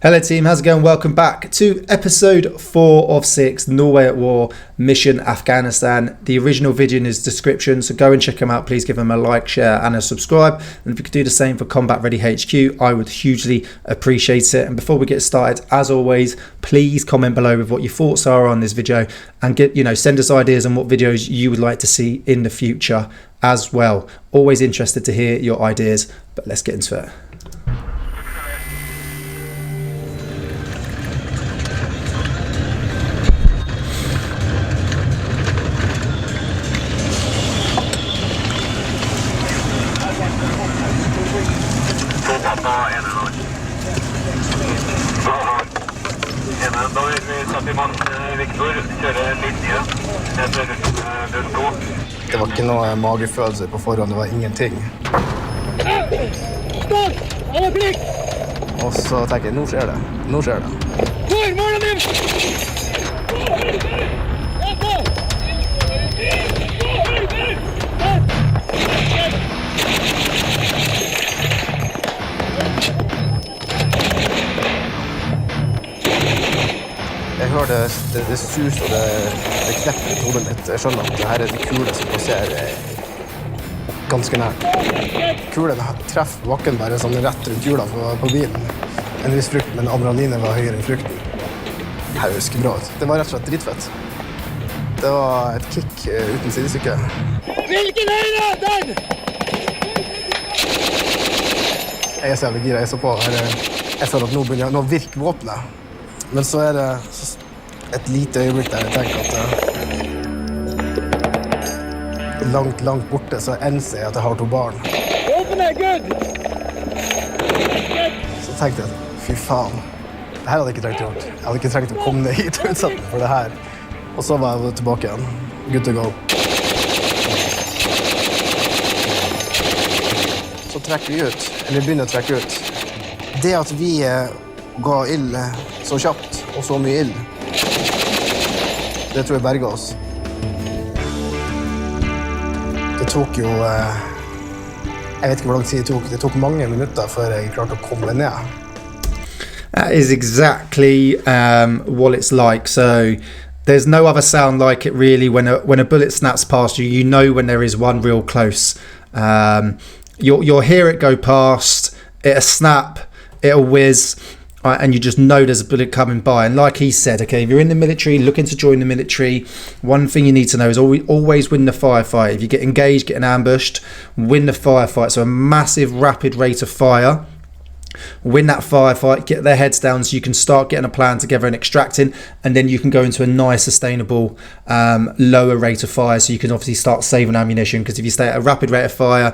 Hello team, how's it going? Welcome back to episode 4 of 6, Norway at War, Mission Afghanistan. The original video in his description, so go and check them out. Please give them a like, share and a subscribe. And if you could do the same for Combat Ready HQ, I would hugely appreciate it. And before we get started, as always, please comment below with what your thoughts are on this video and send us ideas on what videos you would like to see in the future as well. Always interested to hear your ideas, but let's get into it. Det var ikke noe magefølelse på forhånd, det var ingenting. Og så tenker jeg, nå skjer det. Jeg hører det sus og det knepper i hodet mitt. Jeg skjønner at det her er en kule som passerer ganske nært. Kulen treffer bakken bare sånn rett rundt kula på bilen. En viss frukt, men adrenalinet var høyere enn frukten. Det her husker bra ut. Det var rett og slett dritfett. Det var et kick uten sidestykke. Hvilken høyre? Den! Jeg er så jævlig gira, jeg så på. Jeg føler at nå virker våpenet. Men så er det et lite øyeblikk der jeg tenker at langt borte så enser jeg at jeg har 2 barn. Så tenkte jeg, fy faen, det her hadde jeg ikke trengt å gjøre. Jeg hadde ikke trengt å komme ned hit og utsatt meg for det her. Og så var jeg tilbake igjen. Good to go. Så trekker vi ut, eller begynner å trekke ut. Det at vi ga ild så kjapt og så mye ild, det tror jeg berget oss. Det tok jo, jeg vet ikke hvor lang tid det tok mange minutter før jeg klarte å komme ned. That is exactly what it's like. So there's no other sound like it really. When a bullet snaps past you, you know when there is one real close. You'll hear it go past, it'll snap, it'll whiz, and you just know there's a bullet coming by. And like he said, okay, if you're in the military, looking to join the military, one thing you need to know is always win the firefight. If you get engaged, getting ambushed, win the firefight. So a massive rapid rate of fire. Win that firefight, get their heads down so you can start getting a plan together and extracting, and then you can go into a nice sustainable lower rate of fire, so you can obviously start saving ammunition, because if you stay at a rapid rate of fire,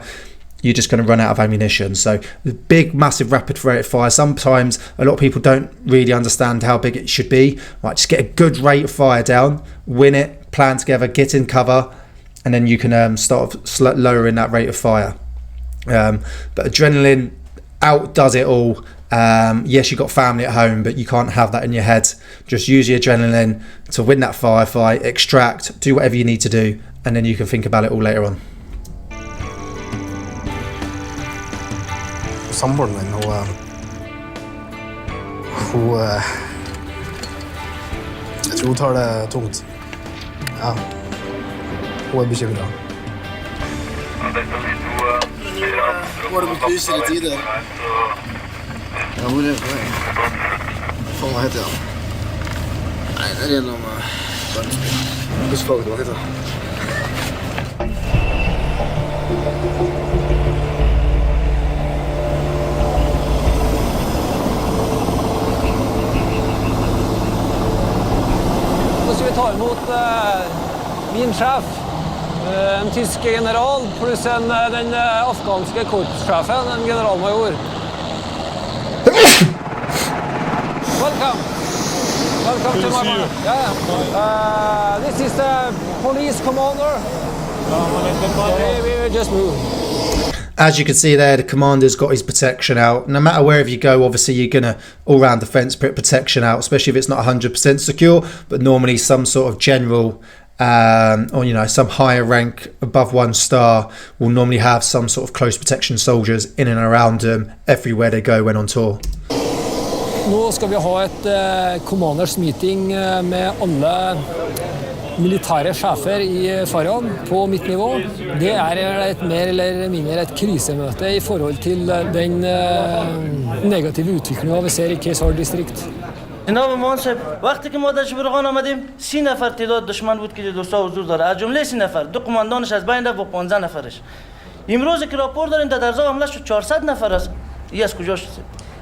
you're just going to run out of ammunition. So the big massive rapid rate of fire, sometimes a lot of people don't really understand how big it should be. Right, just get a good rate of fire down, win it, plan together, get in cover, and then you can start lowering that rate of fire. But adrenaline outdoes it all. Yes, you've got family at home, but you can't have that in your head. Just use your adrenaline to win that firefight, extract, do whatever you need to do, and then you can think about it all later on. Samboeren min, jeg tror hun tar det tungt. Ja, hun bekymret. Var det på kryser i tider? Ja, hvor er det på vei? Hva heter det? Nei, det er gjennom barnespill. Hvordan faget det heter? Vi tar imot min sjef, en tysk general, pluss den afghanske korpssjefen, en generalmajor. Welcome to my man. Yeah. This is the police commander. We just moved. As you can see there, the commander's got his protection out. No matter wherever you go, obviously you're going to all-round defence put protection out, especially if it's not 100% secure, but normally some sort of general or some higher rank above 1 star will normally have some sort of close protection soldiers in and around them everywhere they go when on tour. Nå skal vi ha et commanders meeting med alle militære sjefer i Faryab på mitt nivå. Det et mer eller mindre et krisemøte i forhold til den negative utviklingen vi ser i Kesar distrikt. جناب منصف وقتی که ما در شبرغان آمدیم 30 نفر تعداد دشمن بود که دوستا حضور داره از جمله 30 نفر دو قماندانش از بین رفت با 15 نفرش امروز که راپور داریم در درزا حمله شد 400 نفر است این از کجا شد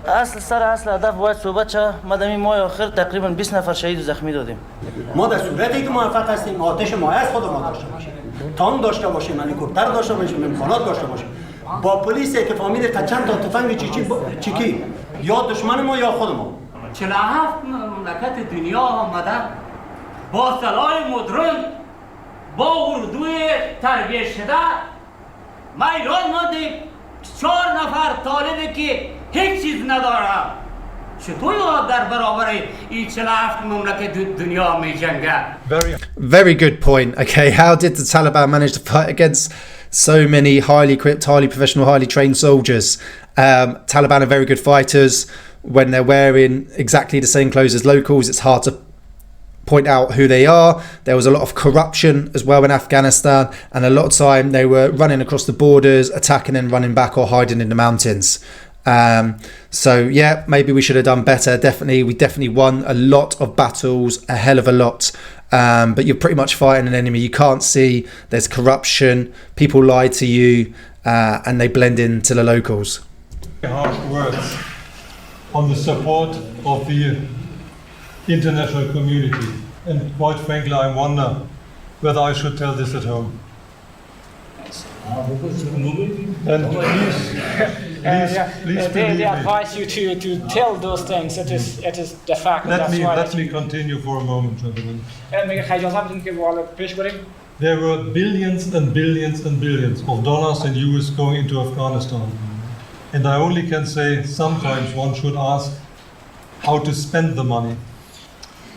اصل هدف باید صحبت شه مدام ماه آخر تقریبا 20 نفر شهید و زخمی دادیم ما در صورتی که موفق هستیم آتش مایع از خود ما داشته باشیم تانک داشته باشیم هلیکوپتر داشته باشیم امکانات داشته باشیم با پلیس که فهمیده تا چند تا تفنگ چیکی یا دشمن ما یا خود ما 47 مملکت دنیا آمده با سلاح مدرن با اردوی تربیت شده ما ایران ماندیم 4 نفر طالبی که هیچ چیز نداره چطور در برابر این 47 مملکت دنیا می جنگه Very good point. Okay, how did the Taliban manage to fight against so many highly equipped, highly professional, highly trained soldiers? Taliban are very good fighters. When they're wearing exactly the same clothes as locals, it's hard to point out who they are. There was a lot of corruption as well in Afghanistan, and a lot of time they were running across the borders, attacking and running back or hiding in the mountains. So yeah, maybe we should have done better. We definitely won a lot of battles, a hell of a lot. But you're pretty much fighting an enemy you can't see. There's corruption, people lie to you, and they blend into the locals. Harsh words on the support of the international community, and quite frankly I wonder whether I should tell this at home. And please believe they advise you to tell those things. It is the fact. Let me continue for a moment, gentlemen. There were billions and billions and billions of dollars and euros going into Afghanistan. And I only can say sometimes one should ask how to spend the money.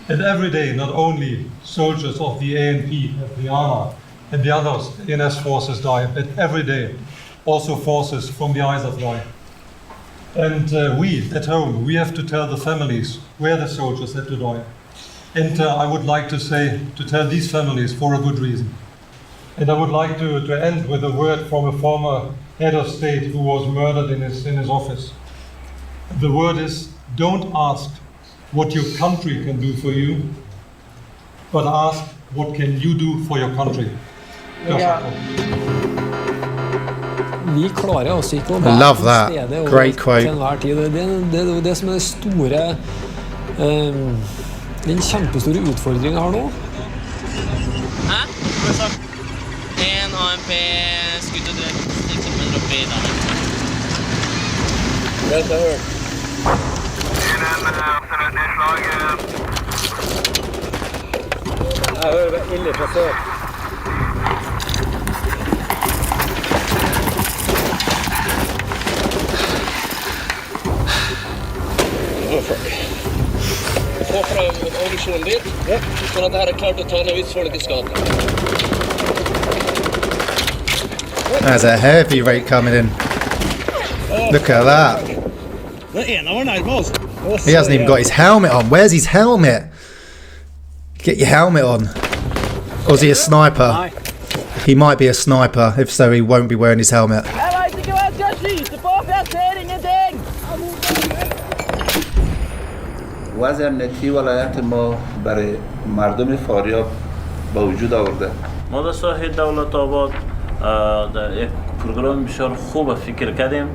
And every day, not only soldiers of the ANP, the ANA, and the others, INS forces die, but every day also forces from the ISAF die. And we, at home, we have to tell the families where the soldiers had to die. And I would like to tell these families for a good reason. And I would like to end with a word from a former head of state who was murdered in his office. The word is, don't ask what your country can do for you, but ask what can you do for your country. Vi klarer altså ikke å I love that. stede Great quote. til enhver tid. Det er jo det som er store den kjempestore utfordringen her nå. Hæ? Hva sa du? En AMP skutt og død. Stikker opp i dagen. Vel behørt. Jeg hører ille fra før. Få frem organisjonen dit, sånn at dette klart å ta ned hvis folk skade. There's a heavy rate coming in. Look at that. He hasn't even got his helmet on. Where's his helmet? Get your helmet on. Or is he a sniper? He might be a sniper. If so, he won't be wearing his helmet. وضع امنیتی ولایت ما برای مردم فاریاب با وجود آورده. ما در ساحل دولت آباد در یک پروگرام بسیار خوب فکر کردیم.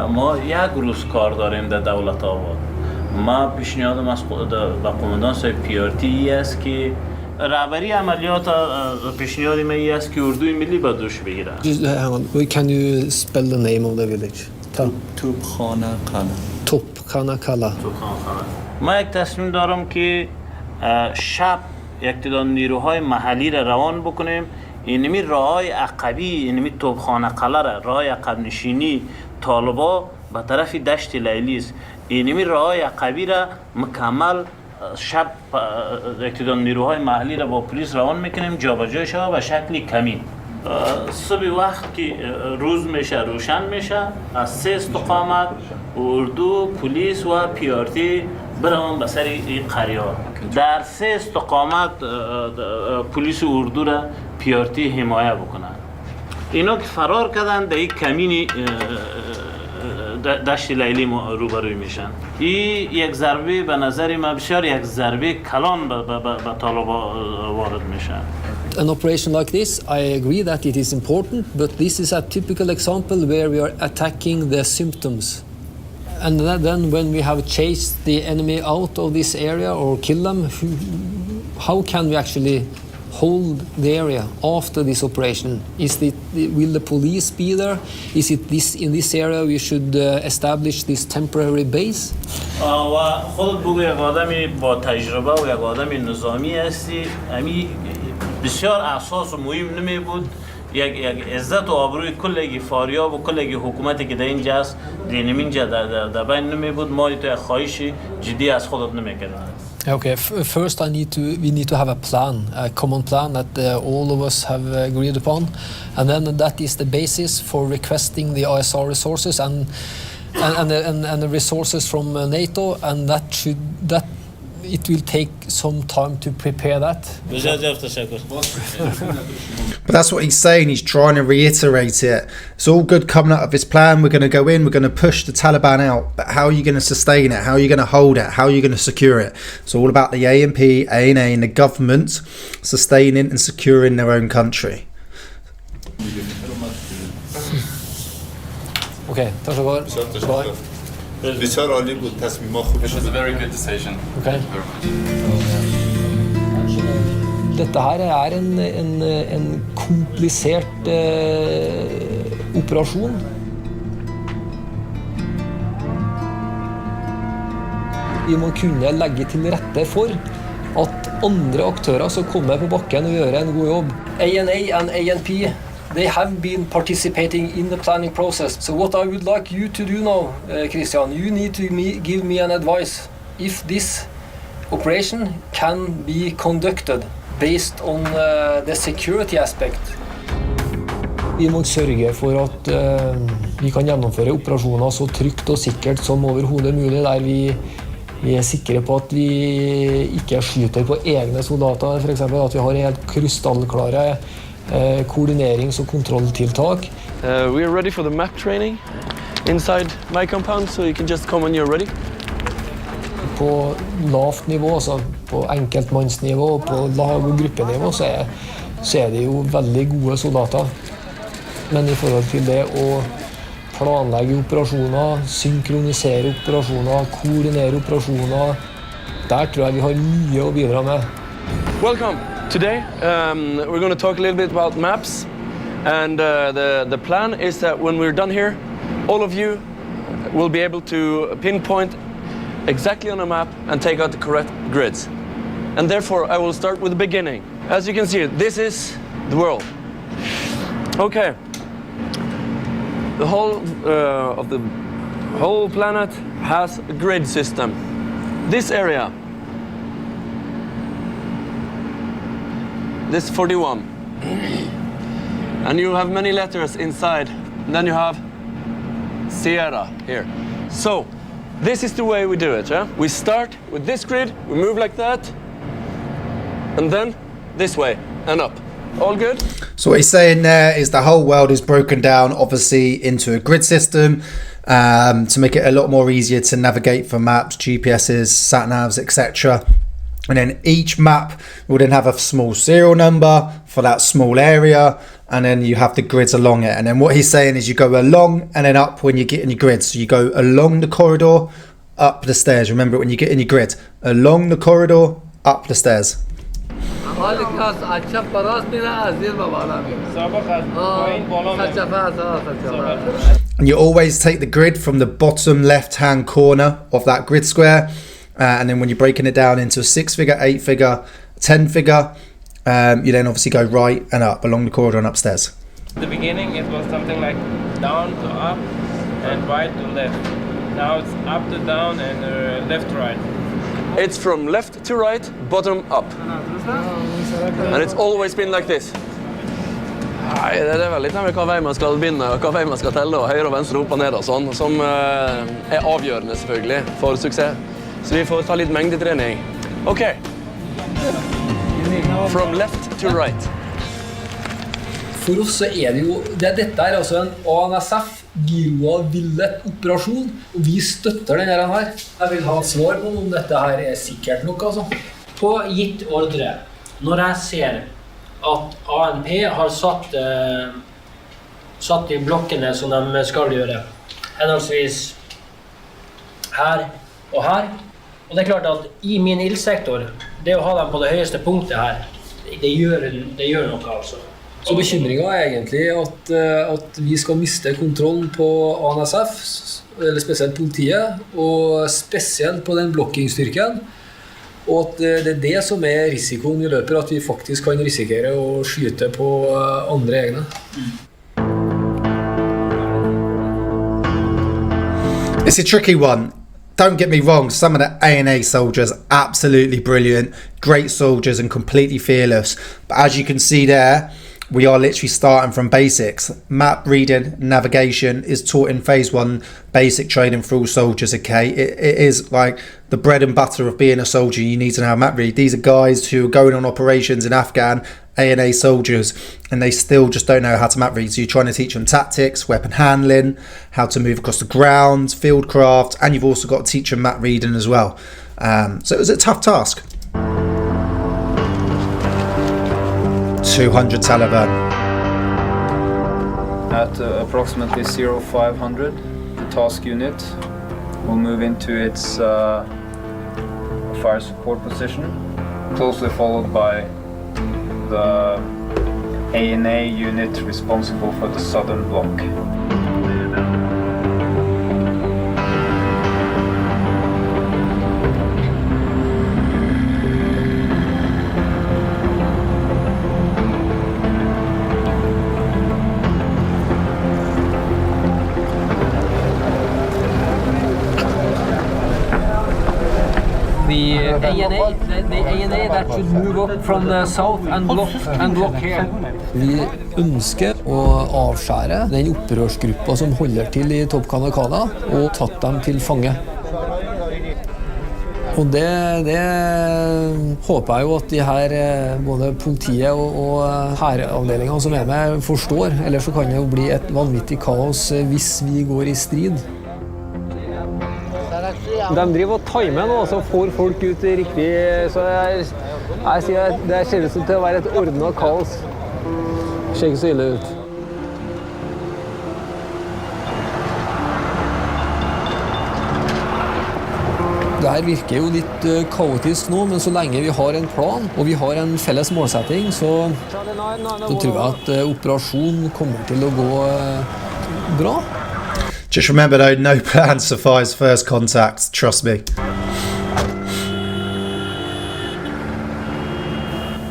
ما یک روز کار داریم در دولت آباد. ما پیشنهادم از به قماندان صاحب PRT است که رهبری عملیات پیشنهاد من است که اردوی ملی به دوش بگیره. Can you spell the name of the village? توپخانه قلعه. توپخانه قلعه. ما یک تصمیم دارم که شب یک تعداد نیروهای محلی را روان بکنیم. اینمی راههای عقبی، اینمی توپخانه قلعه را، راه عقب نشینی طالبا به طرف دشت لیلی است. اینمی راههای عقبی را مکمل شب یک تعداد نیروهای محلی را با پلیس روان میکنیم جابجا شود به شکل کمین. صبح وقت که روز میشه روشن میشه از 3 استقامت اردو پلیس و پیارتی برام به سر این قریه در 3 استقامت پلیس اردو را پیارتی حمایه بکنن اینا که فرار کردن در یک کمینی دشت لیلی روبروی میشن این یک ضربه به نظر من بسیار یک ضربه کلان به طالبان وارد میشن. An operation like this, I agree that it is important, but this is a typical example where we are attacking the symptoms. And then when we have chased the enemy out of this area or kill them, how can we actually hold the area after this operation? Will the police be there? Is it in this area we should establish this temporary base? و خود بگو یک آدمی با تجربه و یک آدمی نظامی هستی امی بسیار اساس و مهم نمی بود یک عزت و آبروی کلگی فاریاب و کلگی حکومتی که در اینجا است دینم اینجا در بین نمی بود ما تو خواهش جدی از خودت نمی کردن. Okay, first we need to have a plan, a common plan that all of us have agreed upon, and then that is the basis for requesting the ISR resources and the resources from NATO, and that it will take some time to prepare that. But that's what he's saying. He's trying to reiterate it. It's all good coming out of his plan. We're going to go in. We're going to push the Taliban out. But how are you going to sustain it? How are you going to hold it? How are you going to secure it? It's all about the ANP, ANA, and the government sustaining and securing their own country. Okay, bye. It was a very good decision. Okay. Dette her en komplisert operasjon. Vi må kunne legge til rette for at andre aktører som kommer på bakken og gjør en god jobb. ANA and ANP, they have been participating in the planning process. So what I would like you to do now, Christian, you need to give me an advice. If this operation can be conducted based on the security aspect. Vi må sørge for at vi kan gjennomføre operasjoner så trygt og sikkert som overhodet mulig, der vi er sikre på at vi ikke skyter på egne soldater, for eksempel at vi har helt krystallklare koordinerings- og kontrolltiltak. We are ready for the map training inside my compound, so you can just come when you're ready. På lavt nivå, altså på enkeltmannsnivå og på lag- og gruppenivå, så er de jo veldig gode soldater. Men i forhold til det å planlegge operasjoner, synkronisere operasjoner, koordinere operasjoner, der tror jeg vi har mye å bidra med. Welcome. Today we're going to talk a little bit about maps, and the plan is that when we're done here, all of you will be able to pinpoint exactly on a map and take out the correct grids. And therefore I will start with the beginning. As you can see, this is the world. Okay. The whole of the whole planet has a grid system. This area, this 41, and you have many letters inside. And then you have Sierra here. So this is the way we do it. Yeah? We start with this grid, we move like that, and then this way and up. All good? So what he's saying there is the whole world is broken down, obviously, into a grid system to make it a lot more easier to navigate for maps, GPSs, sat-navs, etc. And then each map will then have a small serial number for that small area, and then you have the grids along it. And then what he's saying is you go along and then up when you get in your grid. So you go along the corridor, up the stairs. Remember when you get in your grid, along the corridor, up the stairs. And you always take the grid from the bottom left-hand corner of that grid square. And then when you're breaking it down into a 6-figure, 8-figure, 10-figure, you then obviously go right and up along the corridor and upstairs. At the beginning it was something like down to up and right to left. Now it's up to down and left to right. It's from left to right, bottom up. And it's always been like this. Nei, det veldig nærmere hva vei man skal begynne, og hva vei man skal telle, og høyre og venstre, opp og ned og sånn, som avgjørende selvfølgelig for suksess. Så vi får ta litt mengdetrening. Ok. From left to right. For oss så det jo, dette altså en ANSF Giroa Villet operasjon, og vi støtter denne her. Jeg vil ha svar på om dette her sikkert nok, altså. På gitt ordre, når jeg ser at ANP har satt i blokkene som de skal gjøre, henholdsvis her og her, og det klart at i min ildsektor, det å ha dem på det høyeste punktet her, det gjør noe altså. Så bekymringen egentlig at vi skal miste kontrollen på ANSF, eller spesielt politiet, og spesielt på den blokkingstyrken, og at det det som risikoen vi løper, at vi faktisk kan risikere å skyte på andre egne. It's a tricky one. Don't get me wrong, some of the A&A soldiers absolutely brilliant, great soldiers and completely fearless. But as you can see there, we are literally starting from basics. Map reading, navigation is taught in phase 1 basic training for all soldiers, okay? It is like the bread and butter of being a soldier. You need to know how map read. These are guys who are going on operations in Afghan, A&A soldiers, and they still just don't know how to map read. So you're trying to teach them tactics, weapon handling, how to move across the ground, field craft, and you've also got to teach them map reading as well. So it was a tough task. 200 Taliban. At approximately 0500, the task unit will move into its fire support position, closely followed by the A&A unit responsible for the southern block. The A&A that should move up from the south and block here. Vi ønsker å avskjære den opprørsgruppa som holder til i Top Kanakana og tatt dem til fange. Og det håper jeg jo at de her både politiet og hæravdelingene som med forstår, ellers så kan det jo bli et vanvittig kaos hvis vi går i strid. De driver og timer nå, så får folk ut riktig, så jeg sier at det ser ut til å være et ordnet kaos. Det ser ikke så ille ut. Det her virker jo litt kaotisk nå, men så lenge vi har en plan, og vi har en felles målsetting, så tror jeg at operasjonen kommer til å gå bra. Just remember though, no plan survives first contact, trust me.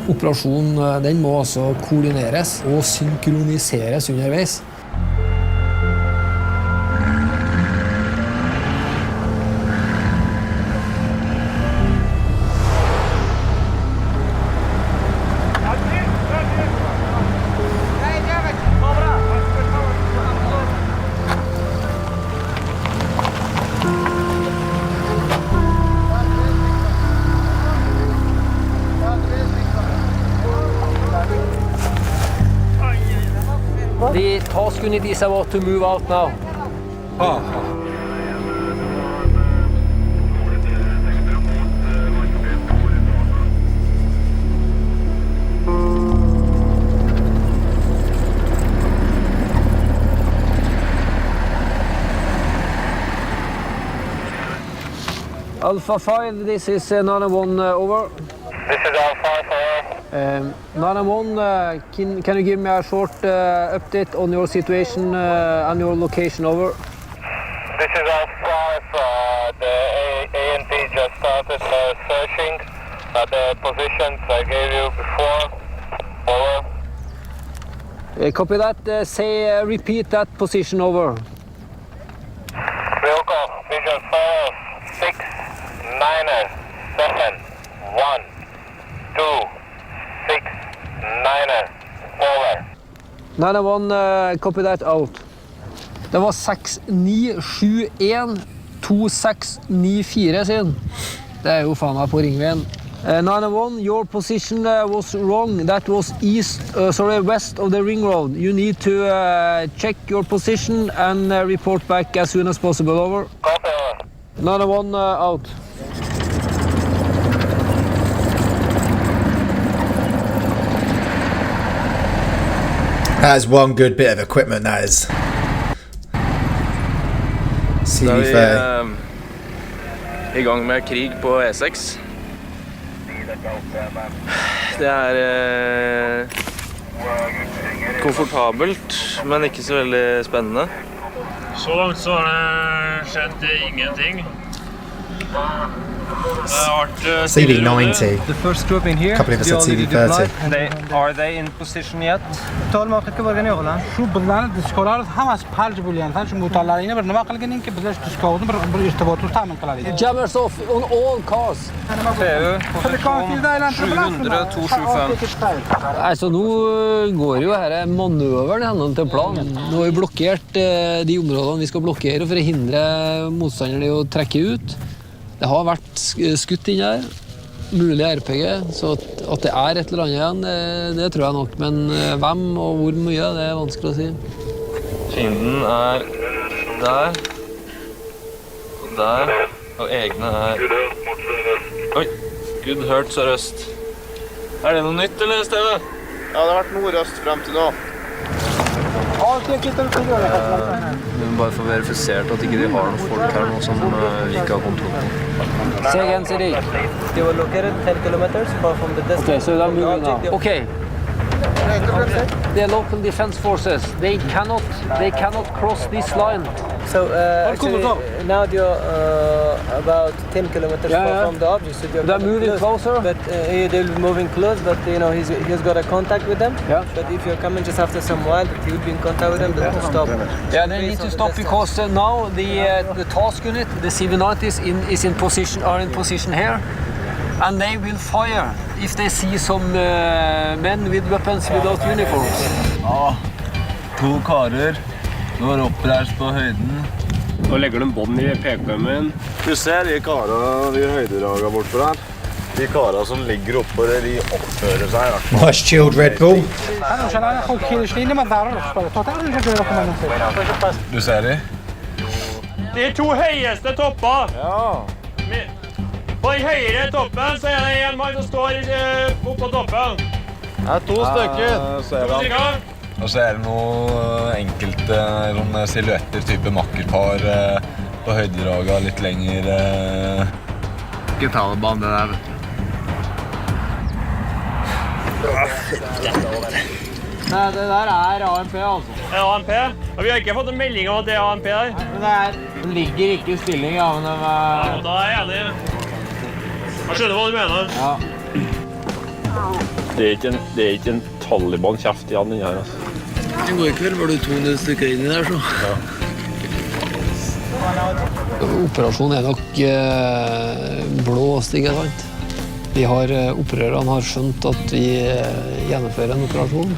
Operasjonen, den må altså koordineres og synkroniseres underveis. The task unit is about to move out now. Alpha 5, this is Nana 1 over. This is Alpha 5. Nana 1, can you give me a short update on your situation and your location, over? This is Alpha 5. The ANP just started searching the positions I gave you before. Over. Copy that. Repeat that position, over. Wilco, vision 4, 6, 9, 7, 1, 2, 6, 9, over. 9-1, copy that out. Det var 69712694 siden. Det jo faen meg på ringveien. 9-1, your position was wrong. That was west of the ring road. You need to check your position and report back as soon as possible. Over. 9-1, out. That is one good bit of equipment, that is. Da vi I gang med krig på E6. Det komfortabelt, men ikke så veldig spennende. Så langt så har det skjedd ingenting. CV90. The first group in here. Couple of us at CV30. Are they in position yet? طول ما كنت ورجعني يغلى شو بالله السكولار خمس بحال جبوا لي أنا شو مطلعين برنا ما قال إنك بدلاش تسكول بريستبوت وتعمل كلاري. Jammers off on all cars. Så nå går jo her manøveren I henhold til planen. Nå har vi blokkert de områdene vi skal blokkere for å hindre motstanderne I å trekke ut. Det har vært skutt inn her, mulig RPG, så at det et eller annet igjen, det tror jeg nok. Men hvem og hvor mye, det vanskelig å si. Fienden der, og egne Oi, good hurt sørøst. Det noe nytt, eller, Steve? Ja, det har vært nordøst frem til nå. Bare for verifisert at ikke de har noen folk her nå som vi ikke har kontroll på. Say again, Siri. They were located 10 kilometers far from the Okay, so they're moving now. Okay. The local defense forces, they cannot cross this line. So actually, now you're about 10 kilometers far from the object. So they're moving closer. But they'll be moving close. But you know he's got a contact with them. Yeah. But if you're coming just after some while, that he would be in contact with them, they will stop. Yeah, they need to stop because now the task unit, the CV90 is in position here, and they will fire if they see some men with weapons without uniforms. Ja, 2 karer. Nå oppreist på høyden. Nå legger de bånd I PKM-en. Du ser de karene, de høyderaga bortfor der. De karene som ligger oppå der, de oppfører seg. Nice chilled Red Bull. Du ser de? De 2 høyeste topper. Ja. På den høyre toppen så det en mann som står oppå toppen. Det 2 stykker. Og så det noen enkelte silhuetter, type makkerpar på høydedraga, litt lenger. Ikke Taliban, det der, vet du. Nei, det der AMP, altså. AMP? Og vi har ikke fått en melding om at det AMP der. Men det ligger ikke I stilling, ja, men Ja, da jeg enig. Jeg skjønner hva du mener. Ja. Det ikke en Taliban-kjeft I den her, altså. I går kveld var du 200 stykker inn I der, så. Ja. Operasjonen nok blåst, ikke sant? Opprørerne har skjønt at vi gjennomfører en operasjon.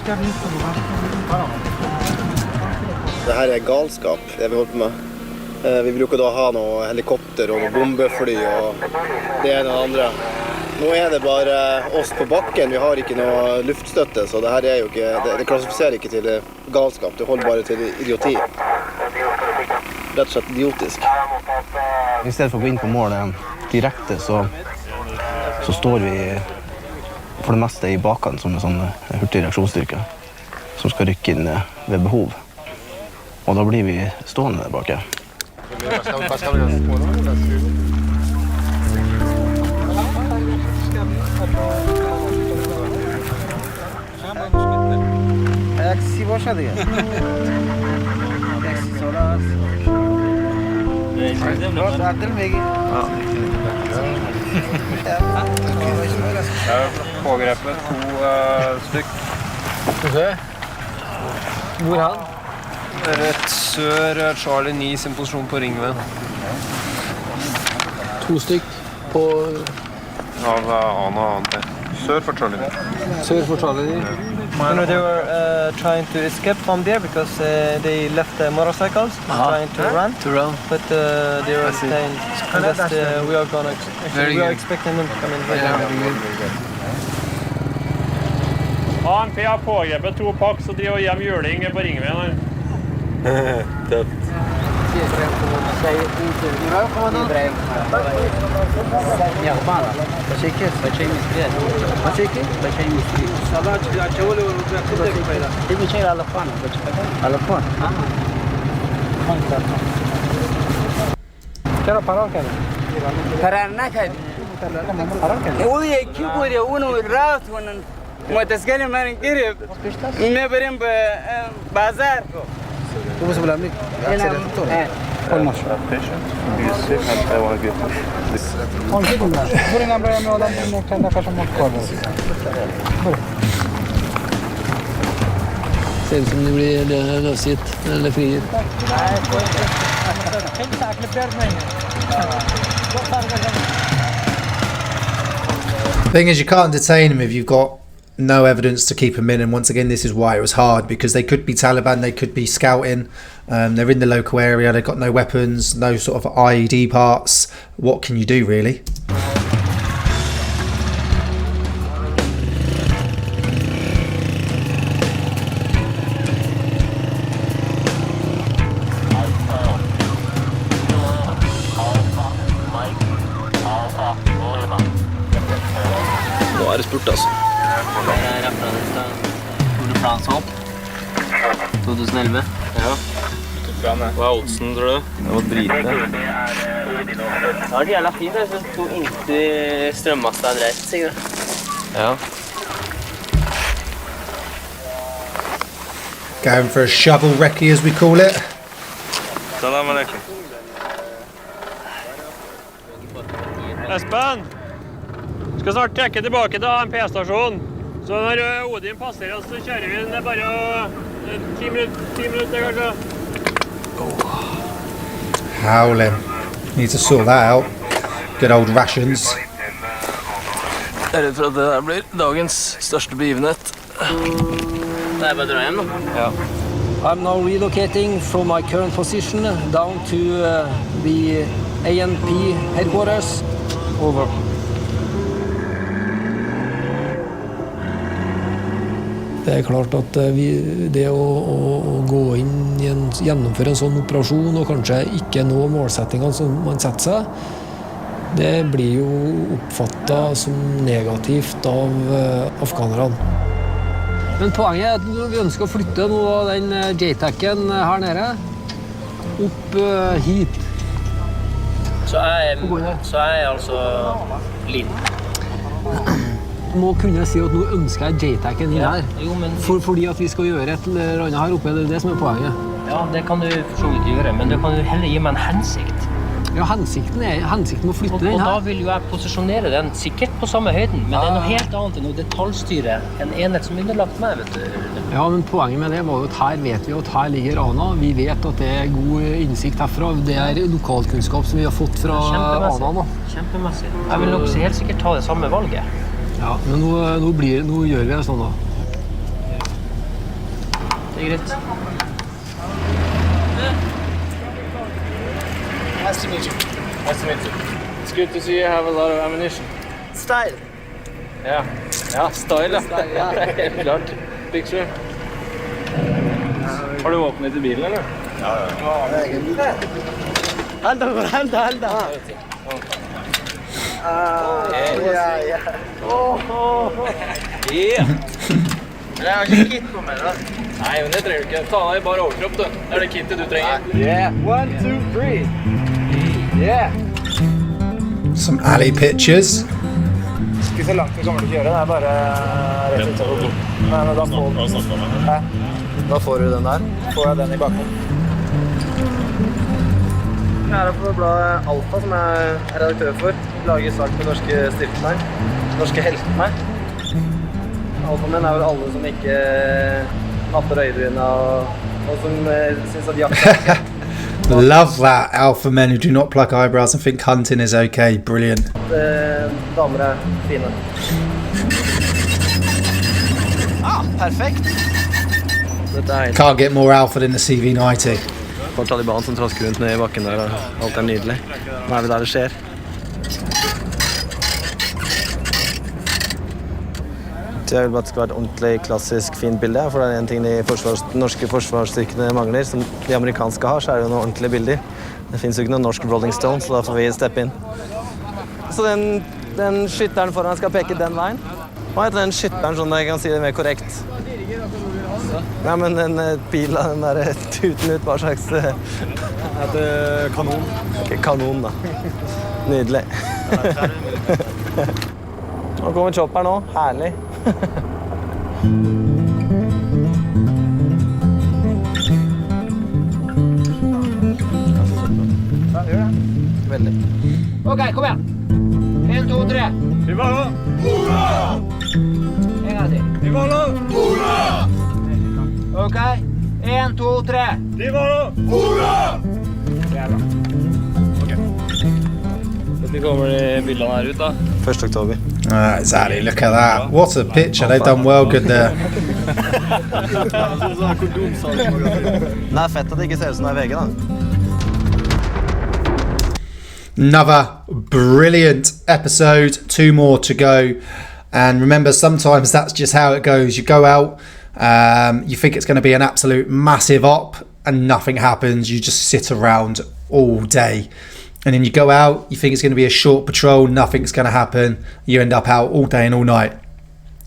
Dette galskap, det vi holder på med. Vi bruker da ha noe helikopter og noe bombefly og det ene og det andre. Nå det bare oss på bakken, vi har ikke noe luftstøtte, så det her jo ikke, det klassifiserer ikke til galskap, det holder bare til idioti. Rett og slett idiotisk. I stedet for å gå inn på målet direkte, så står vi for det meste I bakken som en sånn hurtig reaksjonsstyrke som skal rykke inn ved behov. Og da blir vi stående der bak. Si hva skjedde igjen? Pågrepet 2 stykk. Hvor han? Rett sør Charlie 9 sin posisjon på ringveien. 2 stykk på... Av ANA og ANP. Sør for Charlie. Sør for Charlie. You know, they were trying to escape from there because they left the motorcycles, trying to run. But they were staying. We are gonna. We are expecting them to come in. ANP har pågrepet 2 pakk, så de har hjem juling på Ringveien. Tøft. چرا فرار کردی؟ فرار نکردی. اون یکی بود اونو رفت اون متسکل من گرفت. میبریم به بازار. تو بس بلندی. Olmaz. Buraya buraya mı adam kendi kaçamak kaldı. Ser ut som de blir løsgitt eller frigitt. Thing is, you can't detain him if you've got no evidence to keep him in, and once again this is why it was hard, because they could be Taliban, they could be scouting, they're in the local area, they've got no weapons, no sort of IED parts. What can you do really? Nå det spurt altså. Det Afghanistan. Tour de France hopp. 2011. Ja. Hva oddsen, tror du? Det var drite. Ja, det jævla fint. Jeg sto inntil strømmasta dreit, sikkert. Ja. Going for a shovel recce, as we call it. Salam alaikum. Espen, skal snart trekke tilbake til ANP-stasjonen. Så når Odin passerer oss, så kjører vi. Det bare 10 minutter kanskje. Howling. Need to sort that out. Good old rations. Jeg redd for at det der blir dagens største begivenhet. Det bare å dra hjem, da. Ja. I'm now relocating from my current position down to the ANP headquarters. Over. Det klart at det å gå inn i gjennomføre en sånn operasjon og kanskje ikke nå målsettingene som man setter seg, det blir jo oppfattet som negativt av afghanerne. Men poenget er at vi ønsker å flytte noe av den JTAC-en her nede opp hit. Så er jeg altså liten. Må kunne si at nå ønsker jeg JTAC-en inn her. Jo, men... Fordi at vi skal gjøre et eller annet her oppe, det er det som er poenget. Ja, det kan du for så vidt gjøre, men du kan jo heller gi meg en hensikt. Ja, hensikten å flytte den her. Og da vil jo jeg posisjonere den sikkert på samme høyden, men det er noe helt annet enn å detaljstyre en enhet som underlagt meg, vet du. Ja, men poenget med det var jo at her vet vi at her ligger Ana. Vi vet at det er god innsikt herfra. Det er lokalkunnskap som vi har fått fra Ana nå. Kjempemessig. Jeg vil nok helt sikkert ta det samme valget. Ja, men nå gjør vi det sånn da. Det er greit. Nice to meet you. Nice to meet you. It's good to see you have a lot of ammunition. Style. Ja, style, ja. Helt klart. Picture. Har du våpenet i bilen, eller? Ja. Held da. Yeah. Jeg har ikke kit på meg, da. Nei, men det trenger du ikke. Ta deg bare overkropp, du. Det er det kittet du trenger. Yeah. 1, 2, 3. Yeah. Some alley pictures. Ikke så langt vi kommer til å kjøre, det er bare rett utover. Men da får du den der. Får jeg den i bakken. Jeg er på bladet Alfa, som jeg er redaktør for. Lager sak med norske styrkene her. Norske heltene her. Alfa-menn er vel alle som ikke napper øyebryna og som synes at jakt er okay. Love that. Alpha men who do not pluck eyebrows and think hunting is okay. Brilliant. Damer er fine. Perfekt. Can't get more alpha than the CV90. For Taliban som trasker rundt ned I bakken der, og alt nydelig. Nå vi der det skjer. Jeg vil bare at det skal være et ordentlig klassisk fint bilde, for det en ting de norske forsvarsstyrkene mangler, som de amerikanske har, så det jo noen ordentlige bilder. Det finnes jo ikke noen norsk Rolling Stone, så da får vi steppe inn. Så den skytteren foran skal peke den veien. Hva heter den skytteren, sånn at jeg kan si det mer korrekt? Nei, men den pila, den der tuten ut, hva slags... Det heter kanon. Ok, kanon da. Nydelig. Nå kommer chopper nå, herlig. Veldig. Ok, kom igjen. 1, 2, 3. Rivalo! Hurra! En gang til. Rivalo! Hurra! Ok, 1, 2, 3. Rivalo! Hurra! Det bra. Ok. Dette kommer de bildene her ut da. 1. oktober. Exactly, look at that. What a picture, they've done well good there. Det fett at det ikke ser ut som det VG da. Another brilliant episode, 2 more to go. And remember, sometimes that's just how it goes. You go out, you think it's going to be an absolute massive op and nothing happens. You just sit around all day. And then you go out, you think it's going to be a short patrol, nothing's going to happen. You end up out all day and all night.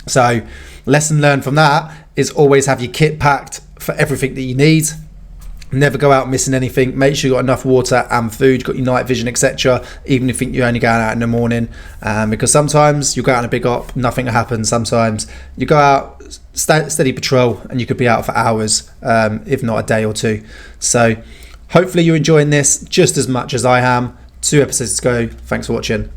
So, lesson learned from that is always have your kit packed for everything that you need. Never go out missing anything. Make sure you've got enough water and food, you've got your night vision, etc. Even if you think you're only going out in the morning. Because sometimes you go out on a big op, nothing will happen. Sometimes you go out, steady patrol, and you could be out for hours, if not a day or two. So hopefully you're enjoying this just as much as I am. 2 episodes to go. Thanks for watching.